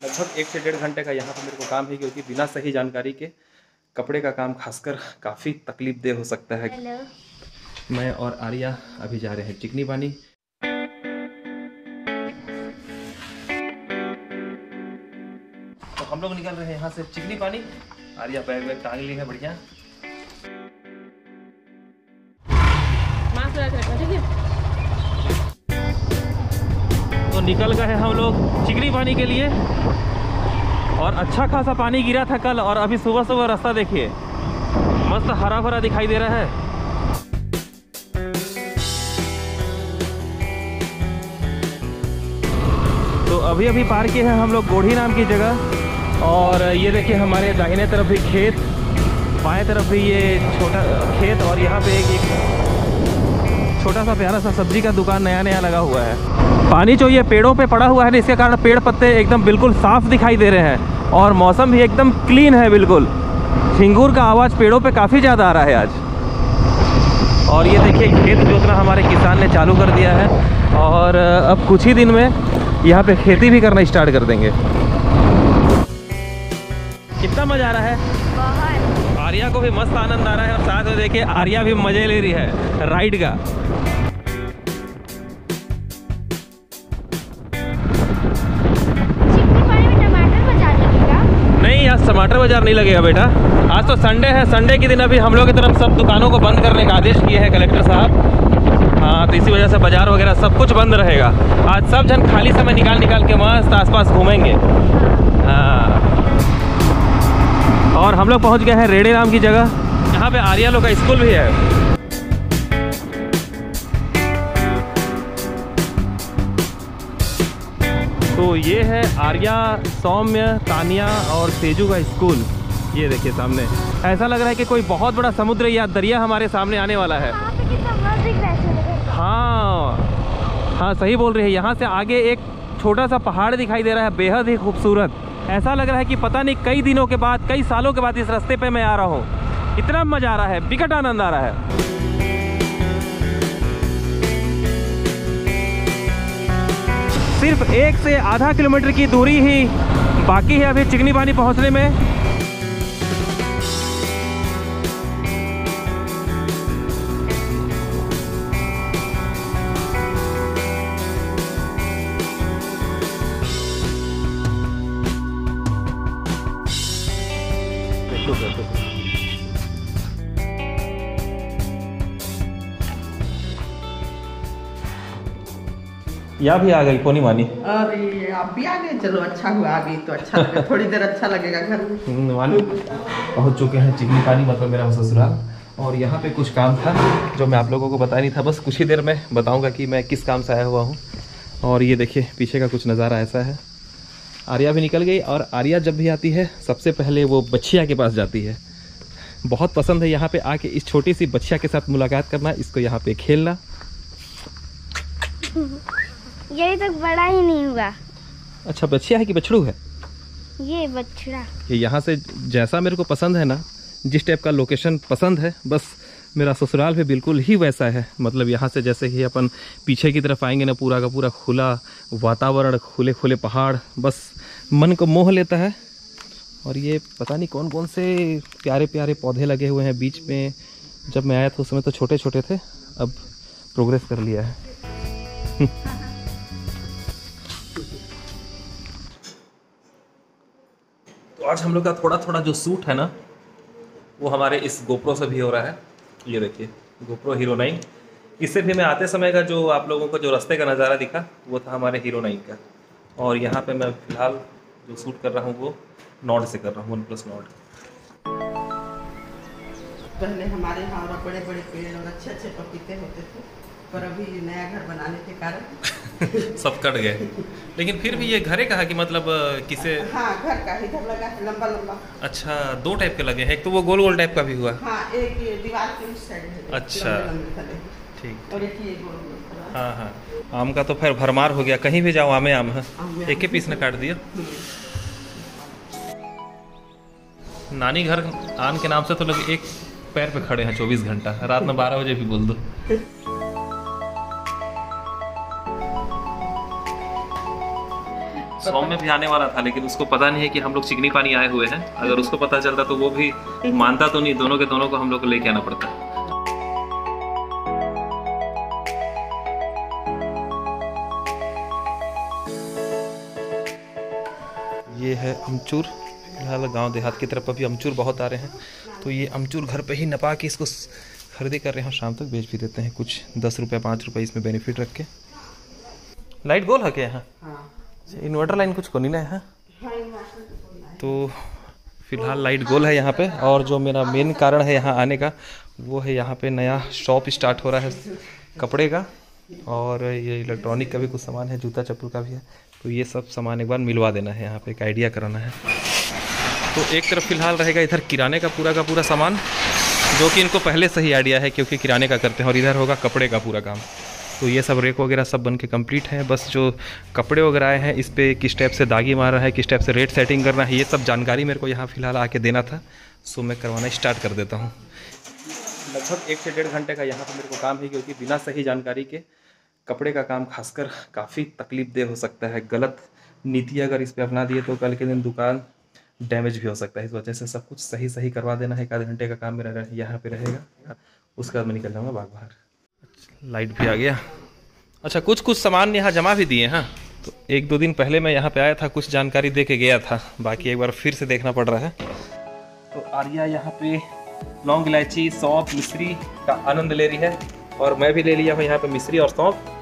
लगभग 1 से 1.5 घंटे का यहाँ पर मेरे को काम है, क्योंकि बिना सही जानकारी के कपड़े का काम खासकर काफ़ी तकलीफदेह हो सकता है। हेलो, मैं और आर्या अभी जा रहे हैं चिकनी पानी। तो हम लोग निकल रहे हैं यहाँ से चिकनी पानी। आर्या बैग वैग टांग ली है बढ़िया। मास्क लगा के रखना, ठीक है? तो निकल गए हम लोग चिकनी पानी के लिए, और अच्छा खासा पानी गिरा था कल, और अभी सुबह सुबह रास्ता देखिए मस्त हरा भरा दिखाई दे रहा है। तो अभी अभी पार किए हैं हम लोग गोढ़ी नाम की जगह, और ये देखिए हमारे दाहिने तरफ भी खेत, बाएं तरफ भी ये छोटा खेत, और यहाँ पे एक छोटा सा प्यारा सा सब्जी का दुकान नया नया लगा हुआ है। पानी जो ये पेड़ों पे पड़ा हुआ है ना, इसके कारण पेड़ पत्ते एकदम बिल्कुल साफ दिखाई दे रहे हैं, और मौसम भी एकदम क्लीन है बिल्कुल। झिंगुर का आवाज़ पेड़ों पे काफ़ी ज़्यादा आ रहा है आज। और ये देखिए खेत जोतना हमारे किसान ने चालू कर दिया है, और अब कुछ ही दिन में यहाँ पे खेती भी करना स्टार्ट कर देंगे। कितना मज़ा आ रहा है, बहुत। आर्या को भी मस्त आनंद आ रहा है, और साथ में देखिए आर्या भी मज़े ले रही है राइड का। नहीं, आज टमाटर बाजार नहीं लगेगा बेटा, आज तो संडे है। संडे के दिन अभी हम लोग की तरफ सब दुकानों को बंद करने का आदेश किए हैं कलेक्टर साहब। हाँ, तो इसी वजह से बाजार वगैरह सब कुछ बंद रहेगा। आज सब जन खाली समय निकाल के मस्त आसपास घूमेंगे। हाँ, और हम लोग पहुँच गए हैं रेड़े नाम की जगह, यहाँ पे आर्या लोग का स्कूल भी है। तो ये है आर्या, सौम्य, तानिया और तेजू का स्कूल। ये देखिए सामने, ऐसा लग रहा है कि कोई बहुत बड़ा समुद्र या दरिया हमारे सामने आने वाला है। हाँ हाँ, सही बोल रही है। यहाँ से आगे एक छोटा सा पहाड़ दिखाई दे रहा है, बेहद ही खूबसूरत। ऐसा लग रहा है कि पता नहीं कई दिनों के बाद, कई सालों के बाद इस रास्ते पे मैं आ रहा हूँ। इतना मज़ा आ रहा है, बिकट आनंद आ रहा है। सिर्फ 1 से आधा किलोमीटर की दूरी ही बाकी है अभी चिकनी पानी पहुंचने में। यहाँ भी आ गई कोनी मानी। अरे आप भी आ गए, चलो अच्छा हुआ आ गई तो अच्छा लगा, थोड़ी देर अच्छा लगेगा घर में। मानी पहुँच चुके हैं चिकनी पानी, मतलब मेरा ससुराल। और यहाँ पे कुछ काम था जो मैं आप लोगों को बता नहीं था, बस कुछ ही देर में बताऊँगा कि मैं किस काम से आया हुआ हूँ। और ये देखिए पीछे का कुछ नज़ारा ऐसा है। आर्या भी निकल गई, और आर्या जब भी आती है सबसे पहले वो बच्चिया के पास जाती है। बहुत पसंद है यहाँ पे आके इस छोटी सी बच्चिया के साथ मुलाकात करना, इसको यहाँ पे खेलना। यही तक बड़ा ही नहीं हुआ। अच्छा, बच्चिया है कि बछड़ू है? ये बछड़ा। ये यहाँ से जैसा मेरे को पसंद है ना, जिस टाइप का लोकेशन पसंद है, बस मेरा ससुराल भी बिल्कुल ही वैसा है। मतलब यहाँ से जैसे ही अपन पीछे की तरफ आएंगे ना, पूरा का पूरा खुला वातावरण, खुले खुले पहाड़, बस मन को मोह लेता है। और ये पता नहीं कौन कौन से प्यारे प्यारे पौधे लगे हुए हैं बीच में। जब मैं आया था उस समय तो छोटे छोटे थे, अब प्रोग्रेस कर लिया है। तो आज हम लोग का थोड़ा थोड़ा जो शूट है ना, वो हमारे इस गोप्रो से भी हो रहा है। ये देखिए गोप्रो हीरो 9। इससे भी मैं आते समय का जो आप लोगों को जो रास्ते का नज़ारा दिखा, वो था हमारे हीरो 9 का। और यहाँ पे मैं फिलहाल जो शूट कर रहा हूँ वो नॉर्ड से कर रहा हूँ, OnePlus Nord। पहले हमारे यहाँ बड़े बड़े पेड़ और अच्छे अच्छे पपीते होते थे, पर अभी नया घर बनाने के कारण सब कट गए। लेकिन फिर भी ये घरे कहा कि मतलब किसे? हाँ, घर का इधर लगा है, लंबा लंबा। अच्छा, 2 टाइप के लगे हैं, एक तो वो गोल गोल टाइप का भी हुआ। हाँ, एक ये दीवार के उस साइड है। अच्छा, ठीक। और एक ये गोल। हाँ हाँ, आम का तो फिर भरमार हो गया, कहीं भी जाओ आमे आम है। एक ही पीस ने काट दिया। नानी घर आन के नाम से तो लोग एक पैर पे खड़े हैं 24 घंटा, रात में 12 बजे भी बोल दो। सौम्य भी आने वाला था, लेकिन उसको पता नहीं है कि हम लोग चिकनी पानी आए हुए हैं। अगर उसको पता चलता तो वो भी मानता तो नहीं, दोनों के दोनों को हम लोग को लेके आना पड़ता। ये है अमचूर। फिलहाल गांव देहात की तरफ अभी अमचूर बहुत आ रहे हैं, तो ये अमचूर घर पे ही नपा के इसको खरीदी कर रहे हैं, शाम तक बेच भी देते हैं कुछ 10 रुपये 5 रुपये इसमें बेनिफिट रख के। लाइट गोल है क्या यहाँ? इन्वर्टर लाइन कुछ को नहीं ना है, तो फिलहाल लाइट गोल है यहाँ पे। और जो मेरा मेन कारण है यहाँ आने का वो है यहाँ पे नया शॉप स्टार्ट हो रहा है कपड़े का, और ये इलेक्ट्रॉनिक का भी कुछ सामान है, जूता चप्पल का भी है। तो ये सब सामान एक बार मिलवा देना है, यहाँ पे एक आइडिया कराना है। तो एक तरफ फिलहाल रहेगा इधर किराने का पूरा सामान, जो कि इनको पहले से ही आइडिया है क्योंकि किराने का करते हैं, और इधर होगा कपड़े का पूरा काम। तो ये सब रेक वगैरह सब बन के कम्प्लीट है, बस जो कपड़े वगैरह आए हैं इस पर किस टाइप से दागी मार रहा है, किस टाइप से रेट सेटिंग करना है, ये सब जानकारी मेरे को यहाँ फिलहाल आके देना था। सो मैं करवाना स्टार्ट कर देता हूँ। लगभग 1 से 1.5 घंटे का यहाँ पर मेरे को काम है, क्योंकि बिना सही जानकारी के कपड़े का काम खासकर काफ़ी तकलीफ दे हो सकता है। गलत नीति अगर इस पर अपना दिए तो कल के दिन दुकान डैमेज भी हो सकता है। इस वजह से सब कुछ सही करवा देना है। 1 आध घंटे का काम मेरा यहाँ पे रहेगा, उसके बाद मैं निकल जाऊँगा बाग बाहर। लाइट भी आ गया। अच्छा, कुछ सामान यहाँ जमा भी दिए हैं। तो 1-2 दिन पहले मैं यहाँ पे आया था, कुछ जानकारी दे के गया था, बाकी एक बार फिर से देखना पड़ रहा है। तो आर्या यहाँ पे लौंग इलायची सौंफ मिश्री का आनंद ले रही है, और मैं भी ले लिया हूँ यहाँ पे मिश्री और सौंफ।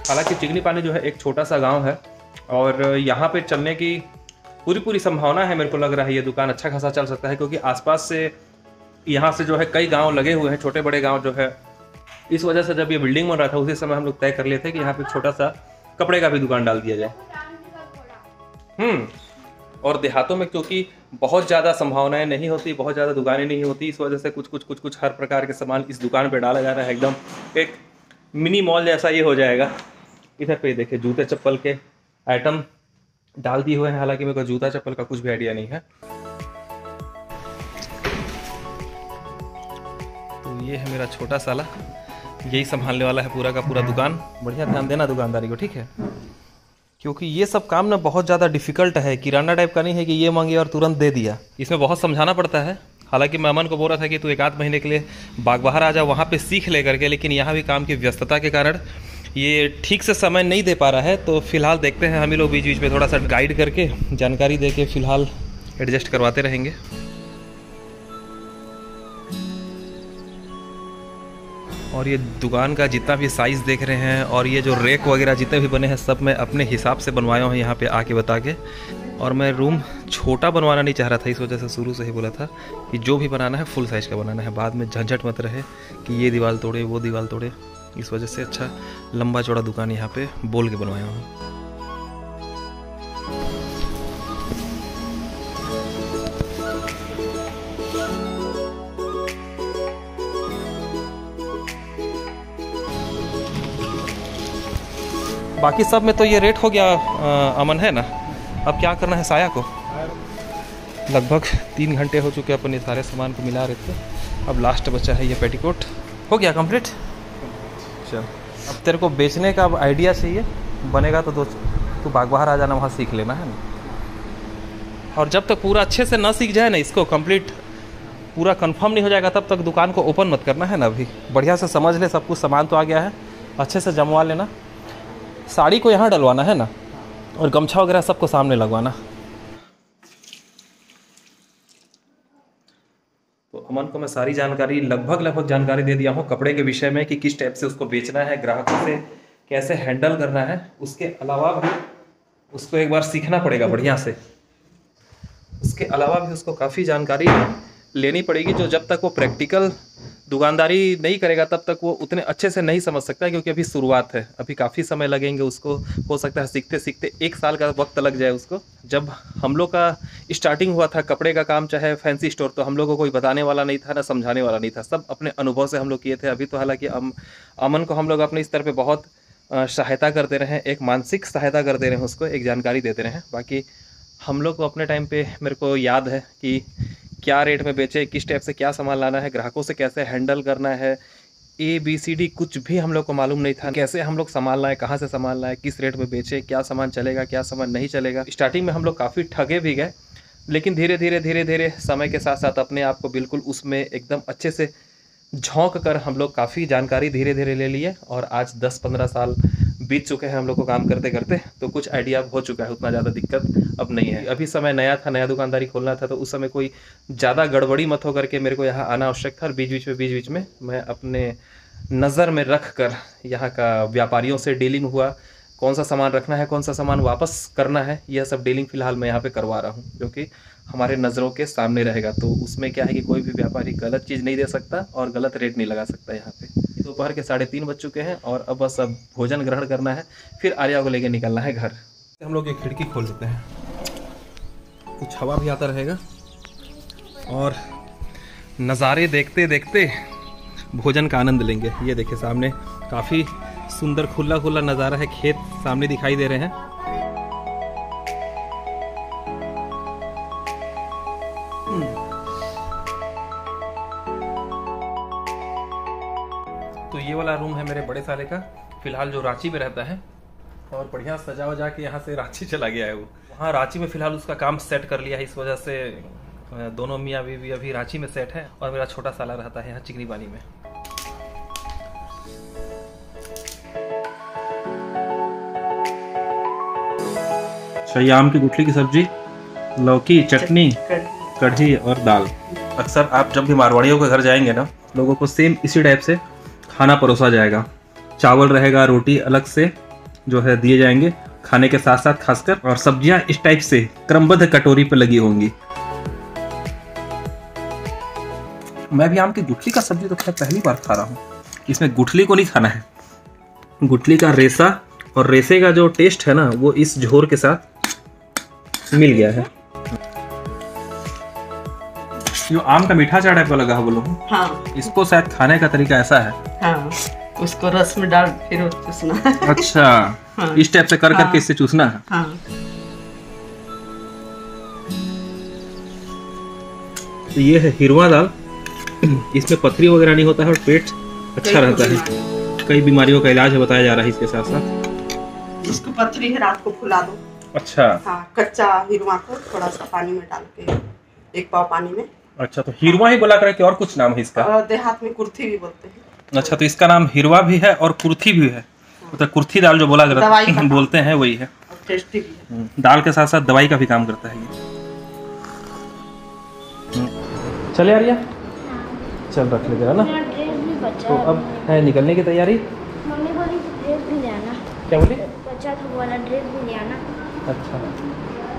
हालांकि चिकनी पानी जो है एक छोटा सा गांव है, और यहाँ पे चलने की पूरी संभावना है। मेरे को लग रहा है ये दुकान अच्छा खासा चल सकता है, क्योंकि आसपास से यहाँ से जो है कई गांव लगे हुए हैं, छोटे बड़े गांव जो है। इस वजह से जब ये बिल्डिंग बन रहा था उसी समय हम लोग तय कर लिए थे कि यहाँ पे छोटा सा कपड़े का भी दुकान डाल दिया जाए। और देहातों में क्योंकि बहुत ज़्यादा संभावनाएं नहीं होती, बहुत ज़्यादा दुकानें नहीं होती, इस वजह से कुछ हर प्रकार के सामान इस दुकान पे डाला जा रहा है। एकदम एक मिनी मॉल जैसा ये हो जाएगा। इधर पे देखिए जूते चप्पल के आइटम डाल दिए हुए हैं, हालांकि मेरे को जूता चप्पल का कुछ भी आइडिया नहीं है। तो ये है मेरा छोटा साला, यही संभालने वाला है पूरा का पूरा दुकान। बढ़िया ध्यान देना दुकानदारी को, ठीक है? क्योंकि ये सब काम ना बहुत ज़्यादा डिफिकल्ट है, किराना टाइप का नहीं है कि ये मांगे और तुरंत दे दिया। इसमें बहुत समझाना पड़ता है। हालांकि मैं अमन को बोल रहा था कि तू 1 आध महीने के लिए बाग बाहर आ जा, वहाँ पे सीख ले करके, लेकिन यहाँ भी काम की व्यस्तता के कारण ये ठीक से समय नहीं दे पा रहा है। तो फिलहाल देखते हैं, हम ही लोग बीच में थोड़ा सा गाइड करके जानकारी दे के फिलहाल एडजस्ट करवाते रहेंगे। और ये दुकान का जितना भी साइज़ देख रहे हैं, और ये जो रेक वगैरह जितने भी बने हैं, सब मैं अपने हिसाब से बनवाया हूँ यहाँ पे आके बता के। और मैं रूम छोटा बनवाना नहीं चाह रहा था, इस वजह से शुरू से ही बोला था कि जो भी बनाना है फुल साइज़ का बनाना है, बाद में झंझट मत रहे कि ये दीवार तोड़े वो दीवार तोड़े। इस वजह से अच्छा लंबा चौड़ा दुकान यहाँ पे बोल के बनवाया हूँ। बाकी सब में तो ये रेट हो गया अमन, है ना? अब क्या करना है साया को? लगभग 3 घंटे हो चुके अपन ये सारे सामान को मिला रहे थे। अब लास्ट बचा है ये पेटीकोट। हो गया कंप्लीट? चल, अब तेरे को बेचने का अब आइडिया चाहिए, बनेगा तो तू बाग बाहर आ जाना, वहाँ सीख लेना, है ना? और जब तक पूरा अच्छे से ना सीख जाए ना, इसको कंप्लीट पूरा कंफर्म नहीं हो जाएगा, तब तक दुकान को ओपन मत करना, है ना? अभी बढ़िया से समझ ले, सब कुछ सामान तो आ गया है, अच्छे से जमवा लेना। साड़ी को यहाँ डलवाना है ना, और गमछा वगैरह सबको सामने लगवाना। तो अमन को मैं सारी जानकारी लगभग जानकारी दे दिया हूँ कपड़े के विषय में, कि किस टाइप से उसको बेचना है, ग्राहकों से कैसे हैंडल करना है। उसके अलावा भी उसको एक बार सीखना पड़ेगा बढ़िया से। उसके अलावा भी उसको काफ़ी जानकारी लेनी पड़ेगी, जो जब तक वो प्रैक्टिकल दुकानदारी नहीं करेगा तब तक वो उतने अच्छे से नहीं समझ सकता, क्योंकि अभी शुरुआत है, अभी काफ़ी समय लगेंगे उसको। हो सकता है सीखते सीखते 1 साल का वक्त लग जाए उसको। जब हम लोग का स्टार्टिंग हुआ था कपड़े का काम, चाहे फैंसी स्टोर, तो हम लोग को कोई बताने वाला नहीं था, ना समझाने वाला नहीं था, सब अपने अनुभव से हम लोग किए थे। अभी तो हालांकि अमन को हम लोग अपने स्तर पर बहुत सहायता करते रहे, एक मानसिक सहायता करते रहे, उसको एक जानकारी देते रहे। बाकी हम लोग को अपने टाइम पे मेरे को याद है कि क्या रेट में बेचे, किस टाइप से क्या सामान लाना है, ग्राहकों से कैसे हैंडल करना है, ABCD कुछ भी हम लोग को मालूम नहीं था। कैसे हम लोग संभालना है, कहाँ से संभालना है, किस रेट में बेचे, क्या सामान चलेगा, क्या सामान नहीं चलेगा। स्टार्टिंग में हम लोग काफ़ी ठगे भी गए, लेकिन धीरे धीरे समय के साथ साथ अपने आप को बिल्कुल उसमें एकदम अच्छे से झोंक कर हम लोग काफ़ी जानकारी धीरे धीरे ले लिए। और आज 10-15 साल बीत चुके हैं हम लोग को काम करते करते, तो कुछ आइडिया हो चुका है, उतना ज़्यादा दिक्कत अब नहीं है। अभी समय नया था, नया दुकानदारी खोलना था, तो उस समय कोई ज़्यादा गड़बड़ी मत हो करके मेरे को यहाँ आना आवश्यक था। और बीच बीच में मैं अपने नज़र में रख कर यहाँ का व्यापारियों से डीलिंग हुआ, कौन सा सामान रखना है, कौन सा सामान वापस करना है, यह सब डीलिंग फ़िलहाल मैं यहाँ पे करवा रहा हूँ, जो कि हमारे नज़रों के सामने रहेगा। तो उसमें क्या है कि कोई भी व्यापारी गलत चीज़ नहीं दे सकता और गलत रेट नहीं लगा सकता। यहाँ पे दोपहर के 3:30 बज चुके हैं और अब बस अब भोजन ग्रहण करना है, फिर आर्या को लेके निकलना है घर। हम लोग ये खिड़की खोल देते हैं, कुछ हवा भी आता रहेगा और नज़ारे देखते देखते भोजन का आनंद लेंगे। ये देखिए सामने काफ़ी सुंदर खुला नज़ारा है, खेत सामने दिखाई दे रहे हैं। तो ये वाला रूम है मेरे बड़े साले का, फिलहाल जो रांची में रहता है, और बढ़िया सजा वजा के यहाँ से रांची चला गया है वो। वहाँ रांची में फिलहाल उसका काम सेट कर लिया है, इस वजह से दोनों मियाँ बीवी अभी रांची में सेट है और मेरा छोटा साला रहता है यहाँ चिकनी पानी में। आम की गुठली की सब्जी, लौकी, चटनी, कढ़ी और दाल। अक्सर आप जब भी मारवाड़ियों के घर जाएंगे ना, लोगों को सेम इसी टाइप से खाना परोसा जाएगा। चावल रहेगा, रोटी अलग से जो है दिए जाएंगे खाने के साथ साथ खासकर, और सब्जियां इस टाइप से क्रमबद्ध कटोरी पे लगी होंगी। मैं भी आम की गुठली का सब्जी तो खैर पहली बार खा रहा हूँ। इसमें गुठली को नहीं खाना है, गुठली का रेसा, और रेसे का जो टेस्ट है ना वो इस झोर के साथ मिल गया है। जो आम का मीठा चाट आपको लगा है बोलो, हाँ, इसको शायद खाने का तरीका ऐसा है। हाँ, उसको रस में डाल फिर चूसना है। अच्छा, हाँ, इस टाइप से कर करके इससे चूसना है। हाँ। तो ये है हिरवा दाल, इसमें पथरी वगैरह नहीं होता है और पेट अच्छा रहता है। कई बीमारियों का इलाज है बताया जा रहा है इसके साथ साथ। जिसको पथरी है रात को फुला दो। अच्छा, हाँ, कच्चा हिरवा को थोड़ा सा पानी में डाल के, 1 पाव पानी में। अच्छा, तो हिरवा ही बोला करे कि और कुछ नाम है इसका? देहात में कुर्थी भी बोलते हैं। अच्छा, तो इसका नाम हिरवा भी है और कुर्थी भी है। तो कुर्थी दाल जो बोला बोलते हैं वही है, टेस्टी भी है। दाल के साथ साथ दवाई का भी काम करता है ये। चले आर्या, चल रख ले जरा ना। तो अब है निकलने की तैयारी। मम्मी बोली ड्रेस भी ले आना। क्या बोली? बच्चा था वाला ड्रेस भी ले आना। अच्छा,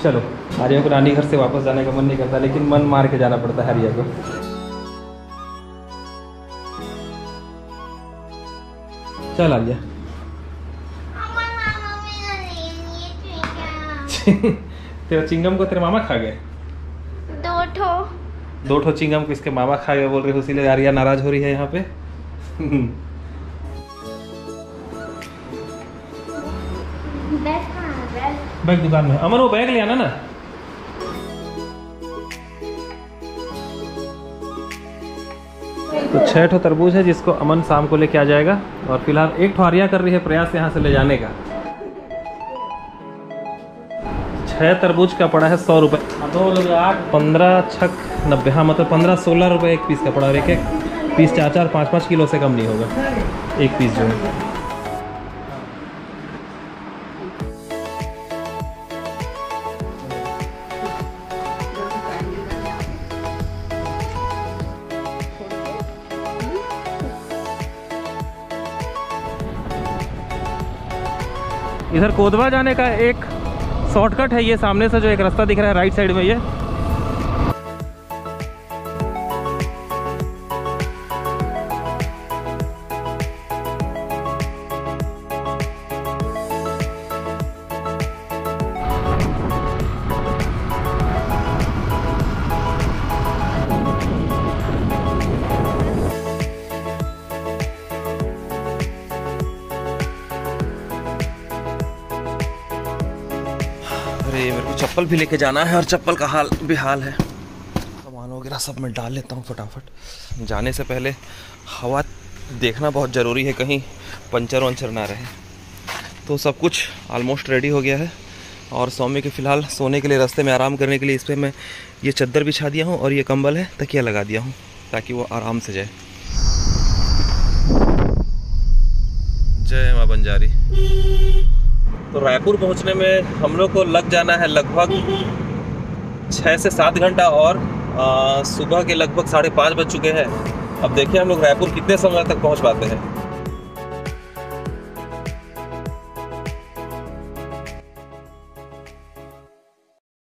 चलो। आर्या को नानी घर से वापस जाने का मन नहीं करता, लेकिन मन मार के जाना पड़ता है आर्या को। चल आर्या। तेरा चिंगम को तेरे मामा खा गए? 2 ठो चिंगम को इसके मामा खा गए बोल रहे हो, इसीलिए आर्या नाराज हो रही है यहाँ पे। बैग दुकान में। अमन वो बैग ले आना ना। तो 6 ठो तरबूज है जिसको अमन शाम को लेके आ जाएगा, और फिलहाल 1 ठो आर्या कर रही है प्रयास यहाँ से ले जाने का। 6 तरबूज का पड़ा है 100 रुपये। 2 लोग 8, 15 छक 90, हाँ मतलब 15-16 रुपये एक पीस का पड़ा, और एक पीस 4-4, 5-5 किलो से कम नहीं होगा एक पीस जो है। इधर कोदवा जाने का एक शॉर्टकट है, ये सामने से जो एक रास्ता दिख रहा है राइट साइड में, ये मेरे को चप्पल भी लेके जाना है और चप्पल का हाल बेहाल है। सामान वगैरह सब मैं डाल लेता हूँ फटाफट। जाने से पहले हवा देखना बहुत ज़रूरी है, कहीं पंचर वंचर ना रहे। तो सब कुछ ऑलमोस्ट रेडी हो गया है और सौम्य के फ़िलहाल सोने के लिए रास्ते में आराम करने के लिए इस पर मैं ये चद्दर बिछा दिया हूँ और ये कंबल है तकिया लगा दिया हूँ ताकि वो आराम से जाए। जय माँ बंजारी। तो रायपुर पहुँचने में हम लोग को लग जाना है लगभग 6 से 7 घंटा और सुबह के लगभग 5:30 बज चुके हैं। अब देखिए हम लोग रायपुर कितने समय तक पहुँच पाते हैं।